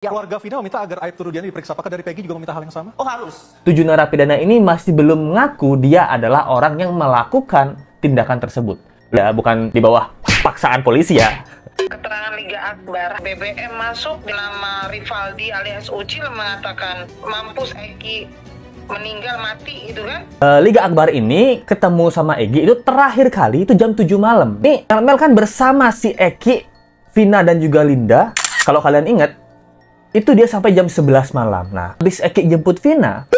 Keluarga Vina meminta agar Aibtu Rudiana diperiksa. Apakah dari Peggy juga meminta hal yang sama? Oh, harus. 7 narapidana ini masih belum mengaku dia adalah orang yang melakukan tindakan tersebut. Ya, bukan di bawah paksaan polisi ya. Keterangan Liga Akbar, BBM masuk nama Rivaldi alias Ucil mengatakan mampus Eki meninggal mati itu kan? Liga Akbar ini ketemu sama Egy itu terakhir kali itu jam 7 malam. Nih, Mel kan bersama si Eki, Vina dan juga Linda. Kalau kalian ingat, itu dia sampai jam 11 malam. Nah, habis Eki jemput Vina,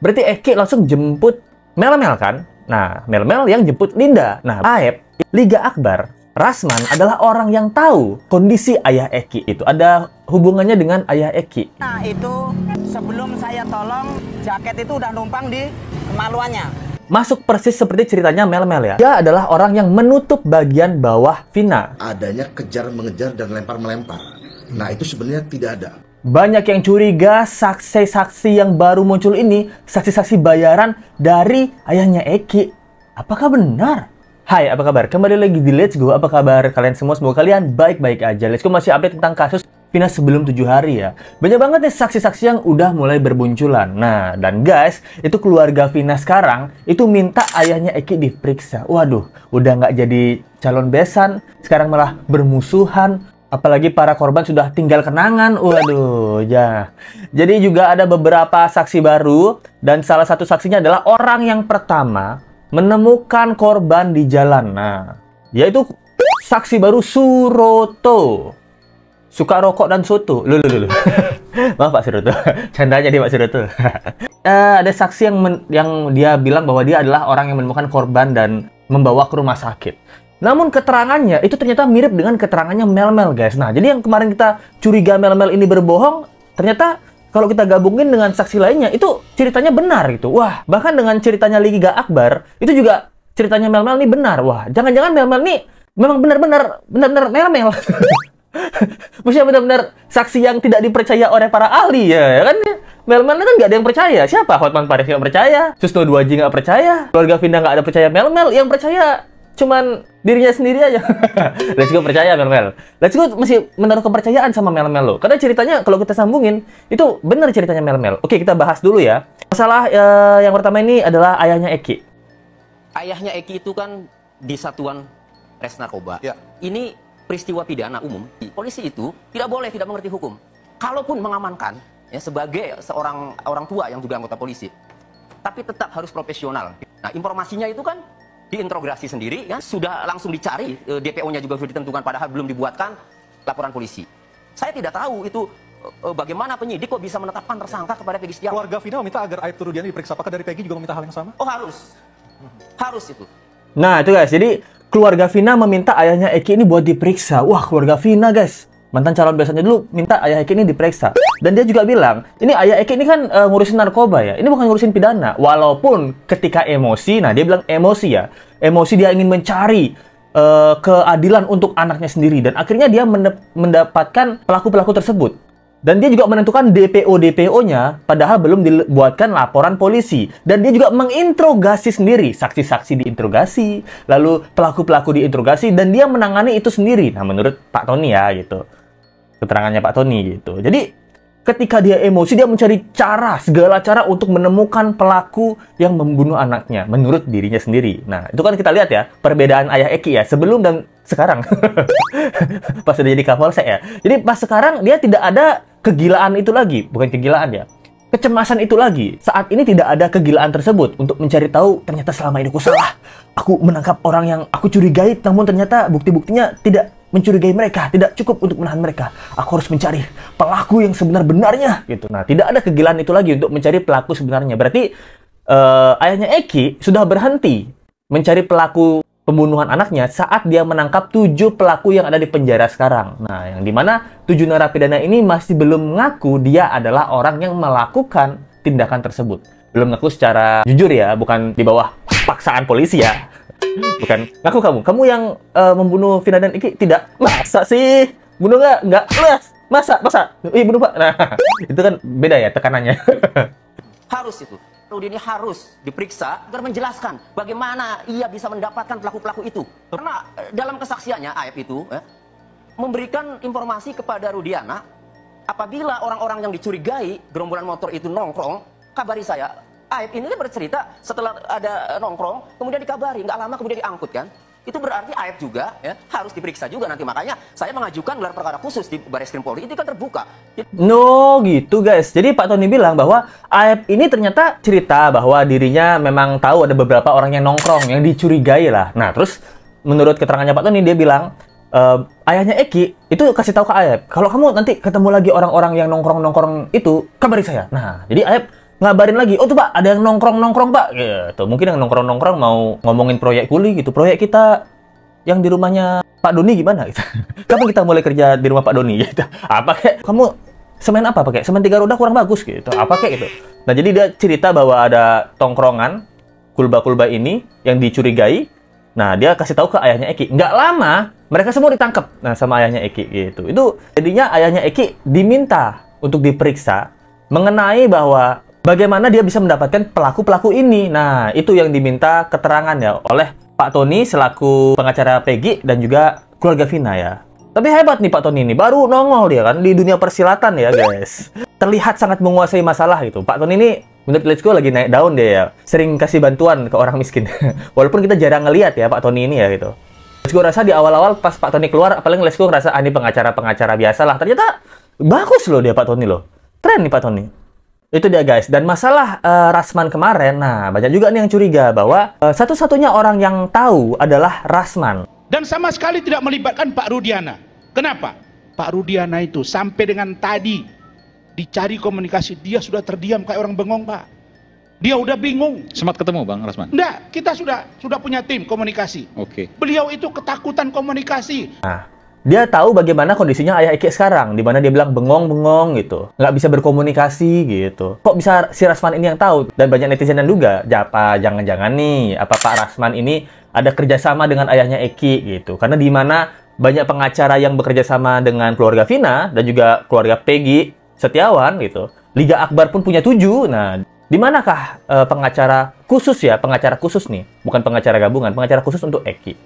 berarti Eki langsung jemput Mel kan? Nah, Mel yang jemput Linda. Nah, Aib, Liga Akbar, Rasman adalah orang yang tahu kondisi ayah Eki itu. Ada hubungannya dengan ayah Eki. Nah, itu sebelum saya tolong, jaket itu udah numpang di kemaluannya. Masuk persis seperti ceritanya Mel ya. Dia adalah orang yang menutup bagian bawah Vina. Adanya kejar-mengejar dan lempar-melempar. Nah, itu sebenarnya tidak ada. Banyak yang curiga saksi-saksi yang baru muncul ini saksi-saksi bayaran dari ayahnya Eki. Apakah benar? Hai, apa kabar? Kembali lagi di Let's Go. Apa kabar kalian semua? Semoga kalian baik-baik aja. Let's Go masih update tentang kasus Vina sebelum 7 hari ya. Banyak banget nih saksi-saksi yang udah mulai bermunculan. Nah, dan guys, itu keluarga Vina sekarang itu minta ayahnya Eki diperiksa. Waduh, udah nggak jadi calon besan, sekarang malah bermusuhan. Apalagi para korban sudah tinggal kenangan. Waduh, ya. Jadi juga ada beberapa saksi baru. Dan salah satu saksinya adalah orang yang pertama menemukan korban di jalan. Nah, yaitu saksi baru Suroto. Suka rokok dan soto. Loh. Maaf Pak Suroto. Candanya nih Pak Suroto. Ada saksi yang dia bilang bahwa dia adalah orang yang menemukan korban dan membawa ke rumah sakit. Namun keterangannya itu ternyata mirip dengan keterangannya Mel guys. Nah, jadi yang kemarin kita curiga Mel ini berbohong, ternyata kalau kita gabungin dengan saksi lainnya, itu ceritanya benar gitu. Wah, bahkan dengan ceritanya Liga Akbar, itu juga ceritanya Mel ini benar. Wah, jangan-jangan Mel ini memang benar-benar Mel. Maksudnya benar-benar saksi yang tidak dipercaya oleh para ahli ya kan? Mel kan nggak ada yang percaya. Siapa? Hotman Paris nggak percaya. Susno 2J nggak percaya. Keluarga Vina nggak ada percaya. Mel yang percaya cuman dirinya sendiri aja. Let's Go percaya Mel. Let's Go masih menaruh kepercayaan sama Mel lo. Karena ceritanya kalau kita sambungin itu benar ceritanya Mel. Oke, kita bahas dulu ya. Masalah yang pertama ini adalah ayahnya Eki. Ayahnya Eki itu kan di Satuan Res Narkoba. Ya. Ini peristiwa pidana umum. Polisi itu tidak boleh tidak mengerti hukum. Kalaupun mengamankan ya sebagai seorang orang tua yang juga anggota polisi, tapi tetap harus profesional. Nah, informasinya itu kan diinterogasi sendiri, kan sudah langsung dicari, DPO-nya juga sudah ditentukan padahal belum dibuatkan laporan polisi. Saya tidak tahu itu bagaimana penyidik kok bisa menetapkan tersangka kepada Peggy Setiawan. Keluarga Vina meminta agar Aibtu Rudiana diperiksa. Apakah dari Peggy juga meminta hal yang sama? Oh, harus. Harus itu. Nah, itu guys. Jadi keluarga Vina meminta ayahnya Eki ini buat diperiksa. Wah, keluarga Vina guys. Mantan calon besannya dulu minta ayah Eki ini diperiksa. Dan dia juga bilang, ini ayah Eki ini kan ngurusin narkoba ya. Ini bukan ngurusin pidana. Walaupun ketika emosi, nah dia bilang emosi ya. Emosi dia ingin mencari keadilan untuk anaknya sendiri. Dan akhirnya dia mendapatkan pelaku-pelaku tersebut. Dan dia juga menentukan DPO-DPO-nya padahal belum dibuatkan laporan polisi. Dan dia juga menginterogasi sendiri. Saksi-saksi diinterogasi, lalu pelaku-pelaku diinterogasi, dan dia menangani itu sendiri. Nah, menurut Pak Tony ya gitu. Keterangannya Pak Tony gitu. Jadi ketika dia emosi, dia mencari segala cara untuk menemukan pelaku yang membunuh anaknya menurut dirinya sendiri. Nah, itu kan kita lihat ya perbedaan ayah Eki ya sebelum dan sekarang. Pas udah jadi Kapolsek ya. Jadi pas sekarang dia tidak ada kegilaan itu lagi, bukan kegilaan ya. Kecemasan itu lagi. Saat ini tidak ada kegilaan tersebut untuk mencari tahu ternyata selama ini aku salah. Aku menangkap orang yang aku curigai, namun ternyata bukti-buktinya tidak mencurigai mereka, tidak cukup untuk menahan mereka. Aku harus mencari pelaku yang sebenar-benarnya gitu. Nah, tidak ada kegilaan itu lagi untuk mencari pelaku sebenarnya. Berarti ayahnya Eki sudah berhenti mencari pelaku pembunuhan anaknya saat dia menangkap 7 pelaku yang ada di penjara sekarang. Nah, yang dimana 7 narapidana ini masih belum mengaku dia adalah orang yang melakukan tindakan tersebut. Belum mengaku secara jujur ya, bukan di bawah paksaan polisi ya. Bukan ngaku kamu yang membunuh Vina dan Eki. Tidak. Masa sih? Bunuh nggak? Masa? Bunuh Pak. Nah, itu kan beda ya tekanannya. Harus itu. Rudiana harus diperiksa agar menjelaskan bagaimana ia bisa mendapatkan pelaku-pelaku itu. Karena dalam kesaksiannya Aib itu memberikan informasi kepada Rudiana apabila orang-orang yang dicurigai gerombolan motor itu nongkrong, kabari saya. Aib ini kan bercerita setelah ada nongkrong, kemudian dikabari, nggak lama kemudian diangkut kan. Itu berarti Aib juga ya, harus diperiksa juga nanti. Makanya saya mengajukan gelar perkara khusus di Barreskrim Polri, itu kan terbuka. No, gitu guys. Jadi Pak Tony bilang bahwa Aib ini ternyata cerita bahwa dirinya memang tahu ada beberapa orang yang nongkrong, yang dicurigai lah. Nah, terus menurut keterangannya Pak Tony, dia bilang, ayahnya Eki itu kasih tahu ke Aib, kalau kamu nanti ketemu lagi orang-orang yang nongkrong-nongkrong itu, kabari saya. Nah, jadi Aib ngabarin lagi, oh tuh Pak, ada yang nongkrong-nongkrong Pak, gitu. Mungkin yang nongkrong-nongkrong mau ngomongin proyek kuli gitu, proyek kita yang di rumahnya Pak Doni gimana gitu. Kapan kita mulai kerja di rumah Pak Doni gitu. Apa kayak kamu semen apa pakai? Semen 3 roda kurang bagus gitu. Apa kayak gitu. Nah, jadi dia cerita bahwa ada tongkrongan kulba-kulba ini yang dicurigai. Nah, dia kasih tahu ke ayahnya Eki. Nggak lama, mereka semua ditangkap. Nah, sama ayahnya Eki gitu. Itu jadinya ayahnya Eki diminta untuk diperiksa mengenai bahwa bagaimana dia bisa mendapatkan pelaku-pelaku ini. Nah, itu yang diminta keterangan ya oleh Pak Tony selaku pengacara Peggy dan juga keluarga Vina ya. Tapi hebat nih Pak Tony ini, baru nongol dia kan di dunia persilatan ya guys. Terlihat sangat menguasai masalah gitu. Pak Tony ini menurut Let's Go lagi naik daun dia ya. Sering kasih bantuan ke orang miskin. Walaupun kita jarang ngelihat ya Pak Tony ini ya gitu. Let's Go rasa di awal-awal pas Pak Tony keluar, apalagi Let's Go ngerasa ini pengacara-pengacara biasa lah. Ternyata bagus loh dia Pak Tony loh. Keren nih Pak Tony. Itu dia guys. Dan masalah Rasman kemarin, nah banyak juga nih yang curiga bahwa satu-satunya orang yang tahu adalah Rasman. Dan sama sekali tidak melibatkan Pak Rudiana. Kenapa? Pak Rudiana itu sampai dengan tadi dicari komunikasi, dia sudah terdiam kayak orang bengong Pak. Dia udah bingung. Sempat ketemu Bang Rasman? Enggak, kita sudah punya tim komunikasi. Oke. Beliau itu ketakutan komunikasi. Nah, dia tahu bagaimana kondisinya ayah Eki sekarang, di mana dia bilang bengong-bengong gitu, nggak bisa berkomunikasi gitu. Kok bisa si Rasman ini yang tahu? Dan banyak netizen yang duga, apa jangan-jangan nih, apa Pak Rasman ini ada kerjasama dengan ayahnya Eki gitu? Karena di mana banyak pengacara yang bekerja sama dengan keluarga Vina dan juga keluarga Peggy Setiawan gitu. Liga Akbar pun punya 7. Nah, di manakah pengacara khusus ya, pengacara khusus nih, bukan pengacara gabungan, pengacara khusus untuk Eki.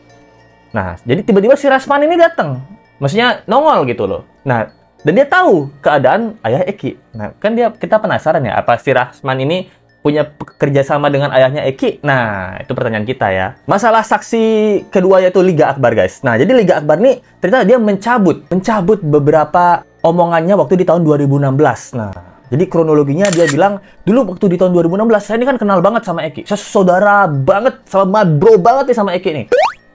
Nah, jadi tiba-tiba si Rasman ini datang. Maksudnya nongol gitu loh. Nah, dan dia tahu keadaan ayah Eki. Nah, kan kita penasaran ya, apa si Rasman ini punya kerjasama dengan ayahnya Eki? Nah, itu pertanyaan kita ya. Masalah saksi kedua yaitu Liga Akbar guys. Nah, jadi Liga Akbar nih ternyata dia mencabut beberapa omongannya waktu di tahun 2016. Nah, jadi kronologinya dia bilang, dulu waktu di tahun 2016, saya ini kan kenal banget sama Eki. Saya saudara banget, sama bro banget nih sama Eki nih.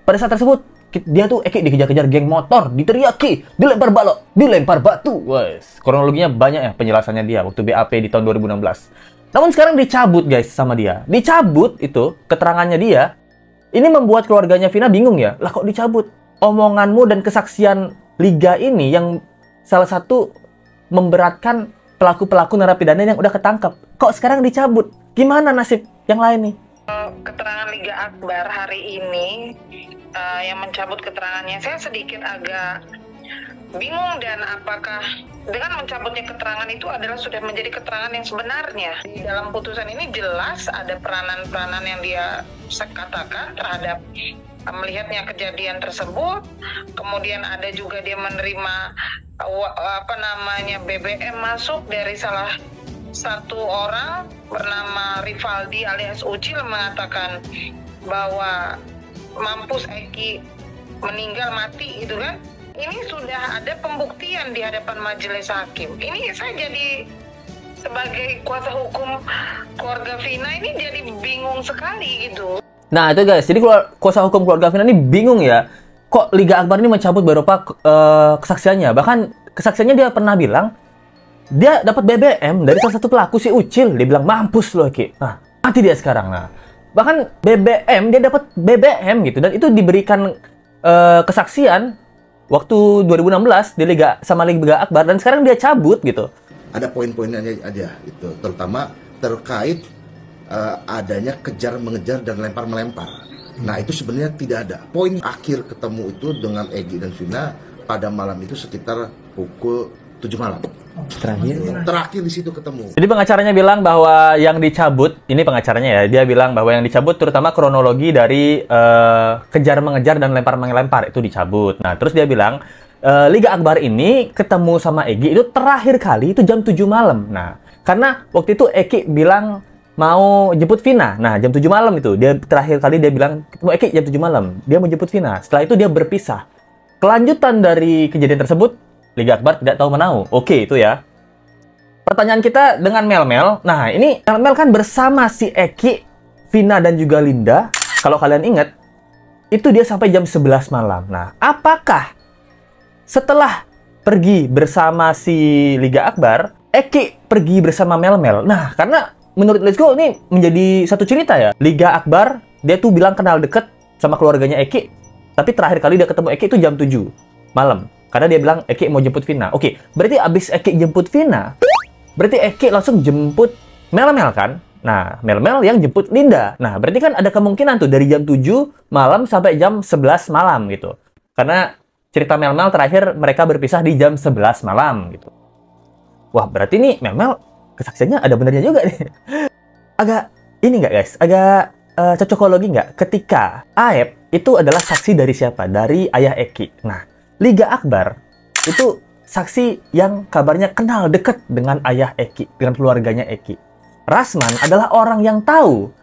Pada saat tersebut, dia tuh Eki dikejar-kejar geng motor, diteriaki, dilempar balok, dilempar batu. Wes, kronologinya banyak ya penjelasannya dia waktu BAP di tahun 2016. Namun sekarang dicabut guys sama dia. Dicabut itu keterangannya dia. Ini membuat keluarganya Vina bingung ya. Lah kok dicabut? Omonganmu dan kesaksian Liga ini yang salah satu memberatkan pelaku-pelaku narapidana yang udah ketangkap. Kok sekarang dicabut? Gimana nasib yang lain nih? Keterangan Liga Akbar hari ini yang mencabut keterangannya, saya sedikit agak bingung, dan apakah dengan mencabutnya keterangan itu adalah sudah menjadi keterangan yang sebenarnya. Di dalam putusan ini jelas ada peranan-peranan yang dia katakan terhadap melihatnya kejadian tersebut. Kemudian ada juga dia menerima BBM masuk dari salah satu orang bernama Rivaldi alias Ucil, mengatakan bahwa mampus Eki meninggal mati gitu kan. Ini sudah ada pembuktian di hadapan majelis hakim. Ini saya jadi sebagai kuasa hukum keluarga Vina ini jadi bingung sekali gitu. Nah itu guys, jadi kuasa hukum keluarga Vina ini bingung ya. Kok Liga Akbar ini mencabut beberapa kesaksiannya. Bahkan kesaksiannya dia pernah bilang, dia dapat BBM dari salah satu pelaku si Ucil. Dia bilang, mampus loh Eki. Nah, mati dia sekarang. Nah, bahkan BBM, dia dapat BBM gitu. Dan itu diberikan kesaksian waktu 2016 di Liga sama Liga Akbar, dan sekarang dia cabut gitu. Ada poin-poinnya aja itu, terutama terkait adanya kejar mengejar dan lempar melempar. Nah itu sebenarnya tidak ada. Poin akhir ketemu itu dengan Egy dan Vina pada malam itu sekitar pukul 7 malam. Terakhir di situ ketemu. Jadi pengacaranya bilang bahwa yang dicabut, ini pengacaranya ya, dia bilang bahwa yang dicabut terutama kronologi dari kejar mengejar dan lempar melempar itu dicabut. Nah terus dia bilang Liga Akbar ini ketemu sama Egy itu terakhir kali itu jam 7 malam. Nah, karena waktu itu Egy bilang mau jemput Vina. Nah, jam 7 malam itu. Dia terakhir kali dia bilang ketemu Egy jam 7 malam. Dia mau jemput Vina. Setelah itu dia berpisah. Kelanjutan dari kejadian tersebut, Liga Akbar tidak tahu menau. Oke, itu ya. Pertanyaan kita dengan Mel-Mel. Nah, ini Mel-Mel kan bersama si Egy, Vina, dan juga Linda. Kalau kalian ingat, itu dia sampai jam 11 malam. Nah, apakah setelah pergi bersama si Liga Akbar, Egy pergi bersama Mel-Mel? Nah, karena menurut Let's Go ini menjadi satu cerita ya. Liga Akbar, dia tuh bilang kenal deket sama keluarganya Egy. Tapi terakhir kali dia ketemu Egy itu jam 7 malam. Karena dia bilang Egy mau jemput Vina. Oke, berarti abis Egy jemput Vina, berarti Egy langsung jemput Mel-Mel kan? Nah, Mel-Mel yang jemput Linda. Nah, berarti kan ada kemungkinan tuh dari jam 7 malam sampai jam 11 malam gitu. Karena cerita Mel-Mel terakhir mereka berpisah di jam 11 malam gitu. Wah, berarti nih Mel-Mel kesaksiannya ada benernya juga nih. Agak ini nggak guys? Agak cocokologi nggak? Ketika Aep itu adalah saksi dari siapa? Dari ayah Egy. Nah, Liga Akbar itu saksi yang kabarnya kenal dekat dengan ayah Egy, dengan keluarganya Egy. Rasman adalah orang yang tahu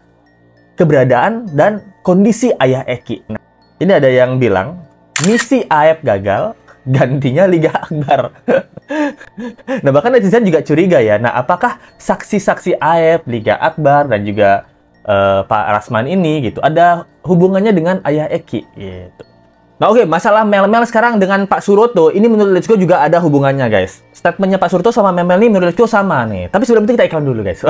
keberadaan dan kondisi ayah Egy. Nah, ini ada yang bilang misi Aep gagal, gantinya Liga Akbar. Nah, bahkan netizen juga curiga ya. Nah, apakah saksi-saksi Aep, Liga Akbar, dan juga Pak Rasman ini gitu ada hubungannya dengan ayah Egy gitu. Nah, oke, masalah Mel-Mel sekarang dengan Pak Suroto ini menurut Let's Go juga ada hubungannya guys. Statementnya Pak Suroto sama Mel-Mel ini menurut Let's Go sama nih. Tapi sebelum itu kita iklan dulu guys.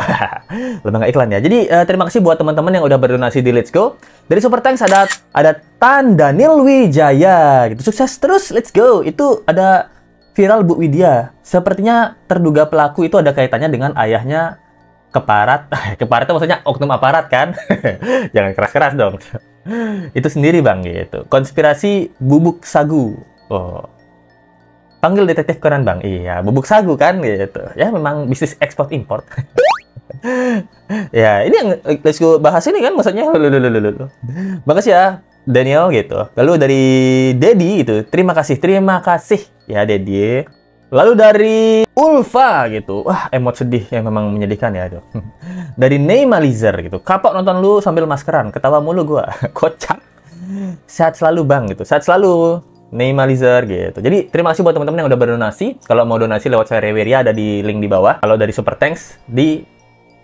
Lebih nggak iklan ya. Jadi terima kasih buat teman-teman yang udah berdonasi di Let's Go. Dari Super Thanks ada Tan Daniel Wijaya gitu. Sukses terus, Let's Go. Itu ada viral Bu Widya. Sepertinya terduga pelaku itu ada kaitannya dengan ayahnya keparat. Keparat itu maksudnya oknum aparat kan? Jangan keras-keras dong. Itu sendiri bang gitu. Konspirasi bubuk sagu. Oh, panggil detektif Conan bang. Iya, bubuk sagu kan gitu. Ya memang bisnis ekspor import. Ya ini yang Let's Go bahas ini kan maksudnya. Makasih ya Daniel gitu. Lalu dari Dedi gitu. Terima kasih ya Dedi. Lalu dari Ulfa gitu. Wah, emot sedih yang memang menyedihkan ya. Aduh. Dari Neymalizer gitu. Kapok nonton lu sambil maskeran. Ketawa mulu gua. Kocak. Sehat selalu bang gitu. Sehat selalu Neymalizer gitu. Jadi terima kasih buat teman-teman yang udah berdonasi. Kalau mau donasi lewat Sareweria ada di link di bawah. Kalau dari Super Thanks di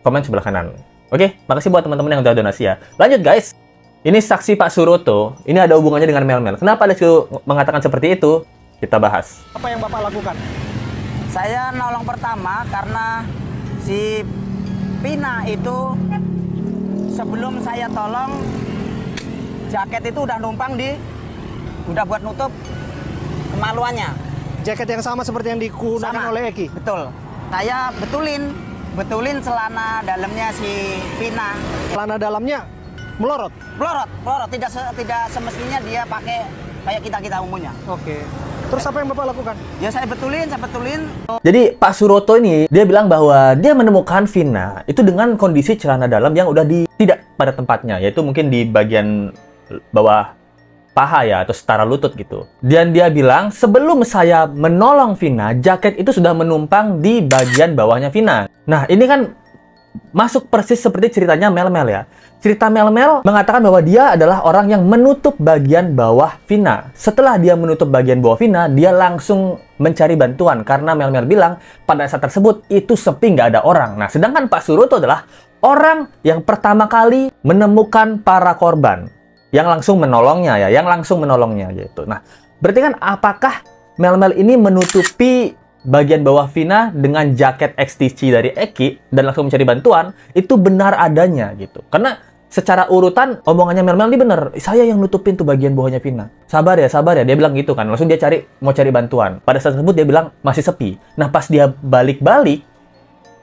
komen sebelah kanan. Oke, makasih buat teman-teman yang udah donasi ya. Lanjut guys. Ini saksi Pak Suroto. Ini ada hubungannya dengan Mel-Mel. Kenapa Let's Go mengatakan seperti itu? Kita bahas. Apa yang Bapak lakukan? Saya nolong pertama karena si Vina itu sebelum saya tolong jaket itu udah numpang udah buat nutup kemaluannya. Jaket yang sama seperti yang digunakan oleh Egy? Betul. Saya betulin celana dalamnya si Vina. Celana dalamnya melorot? Melorot. Tidak semestinya dia pakai kayak kita umumnya. Oke. Terus apa yang Bapak lakukan? Ya saya betulin. Jadi Pak Suroto ini dia bilang bahwa dia menemukan Vina itu dengan kondisi celana dalam yang udah tidak pada tempatnya, yaitu mungkin di bagian bawah paha ya atau setara lutut gitu. Dan dia bilang sebelum saya menolong Vina, jaket itu sudah menumpang di bagian bawahnya Vina. Nah, ini kan masuk persis seperti ceritanya Mel-Mel ya. Cerita Mel-Mel mengatakan bahwa dia adalah orang yang menutup bagian bawah Vina. Setelah dia menutup bagian bawah Vina, dia langsung mencari bantuan. Karena Mel-Mel bilang pada saat tersebut itu sepi, nggak ada orang. Nah, sedangkan Pak Suroto adalah orang yang pertama kali menemukan para korban. Yang langsung menolongnya gitu. Nah, berarti kan apakah Mel-Mel ini menutupi bagian bawah Vina dengan jaket XTC dari Egy dan langsung mencari bantuan, itu benar adanya gitu. Karena secara urutan omongannya Mel-Mel ini benar. Saya yang nutupin tuh bagian bawahnya Vina. Sabar ya. Dia bilang gitu kan. Langsung dia mau cari bantuan. Pada saat tersebut dia bilang masih sepi. Nah, pas dia balik-balik,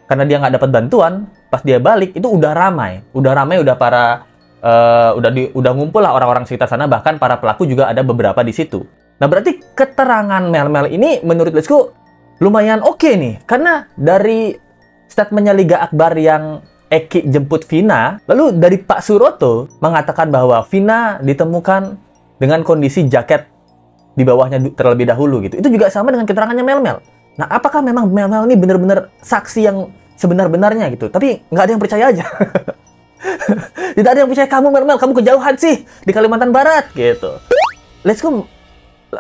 karena dia nggak dapat bantuan, pas dia balik itu udah ramai. Udah ngumpul lah orang-orang sekitar sana. Bahkan para pelaku juga ada beberapa di situ. Nah, berarti keterangan Mel-Mel ini menurut Let's Go lumayan oke nih, karena dari statementnya Liga Akbar yang Egy jemput Vina, lalu dari Pak Suroto mengatakan bahwa Vina ditemukan dengan kondisi jaket di bawahnya terlebih dahulu gitu. Itu juga sama dengan keterangannya Mel-Mel. Nah, apakah memang Mel-Mel ini benar-benar saksi yang sebenar-benarnya gitu? Tapi nggak ada yang percaya aja. Tidak ada yang percaya kamu, Mel-Mel. Kamu kejauhan sih di Kalimantan Barat gitu. Let's go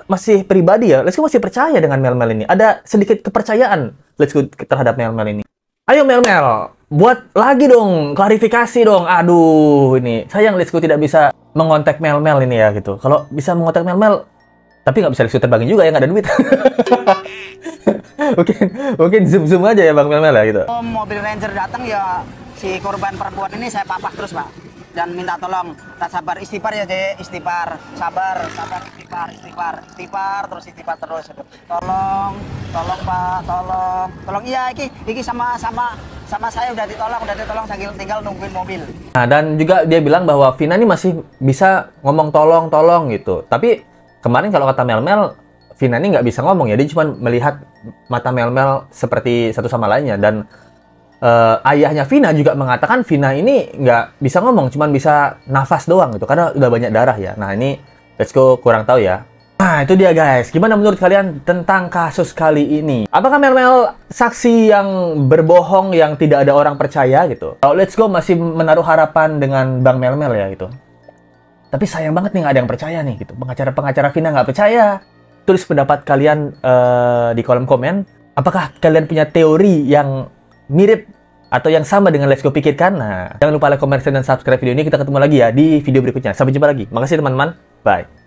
masih pribadi ya. Let's go masih percaya dengan Mel-Mel ini. Ada sedikit kepercayaan Let's go terhadap Mel-Mel ini. Ayo Mel-Mel, buat lagi dong, klarifikasi dong. Aduh, ini sayang Let's go tidak bisa mengontak Mel-Mel ini ya gitu. Kalau bisa mengontak Mel-Mel, tapi nggak bisa Let's go terbangin juga ya, nggak ada duit. mungkin zoom aja ya Bang Mel-Mel ya gitu. Mobil Ranger datang ya, si korban perempuan ini saya papak terus Pak, dan minta tolong, tak sabar, istighfar ya Dek, istighfar, sabar, istighfar terus. Tolong Pak, tolong. Iya, iki sama saya udah ditolong tinggal nungguin mobil. Nah, dan juga dia bilang bahwa Vina ini masih bisa ngomong tolong gitu. Tapi kemarin kalau kata Mel-Mel, Vina ini nggak bisa ngomong ya, dia cuma melihat mata Mel-Mel seperti satu sama lainnya. Dan ayahnya Vina juga mengatakan Vina ini nggak bisa ngomong, cuma bisa nafas doang gitu, karena udah banyak darah ya. Nah ini Let's go kurang tahu ya. Nah itu dia guys, gimana menurut kalian tentang kasus kali ini? Apakah Mel-Mel saksi yang berbohong yang tidak ada orang percaya gitu? Kalau Let's go masih menaruh harapan dengan Bang Mel-Mel ya gitu. Tapi sayang banget nih nggak ada yang percaya nih gitu. Pengacara Vina nggak percaya. Tulis pendapat kalian di kolom komen. Apakah kalian punya teori yang mirip atau yang sama dengan Let's Go pikirkan? Nah, jangan lupa like, comment, dan subscribe video ini. Kita ketemu lagi ya di video berikutnya. Sampai jumpa lagi. Makasih teman-teman. Bye.